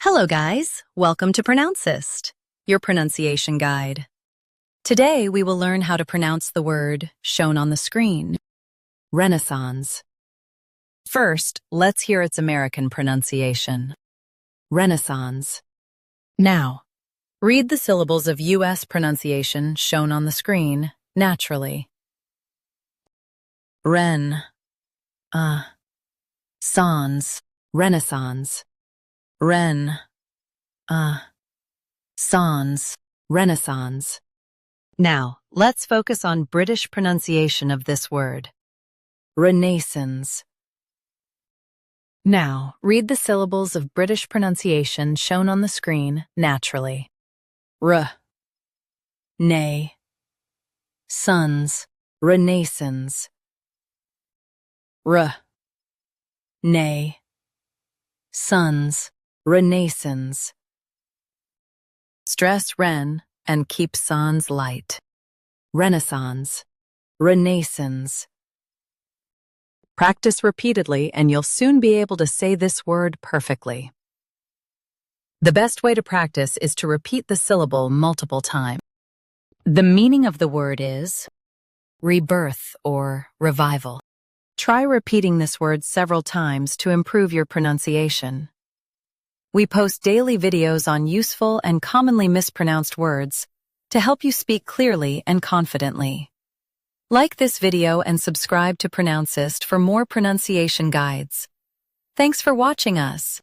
Hello guys, welcome to Pronouncist, your pronunciation guide. Today we will learn how to pronounce the word shown on the screen, Renaissance. First, let's hear its American pronunciation, Renaissance. Now, read the syllables of U.S. pronunciation shown on the screen naturally. Sans, Renaissance. Sans, Renaissance. Now, let's focus on British pronunciation of this word, Renaissance. Now, read the syllables of British pronunciation shown on the screen naturally. Nay, sons, Renaissance. Nay, sons, Renaissance. Stress ren and keep sans light. Renaissance, Renaissance. Practice repeatedly and you'll soon be able to say this word perfectly. The best way to practice is to repeat the syllable multiple times. The meaning of the word is rebirth or revival. Try repeating this word several times to improve your pronunciation. We post daily videos on useful and commonly mispronounced words to help you speak clearly and confidently. Like this video and subscribe to Pronouncist for more pronunciation guides. Thanks for watching us.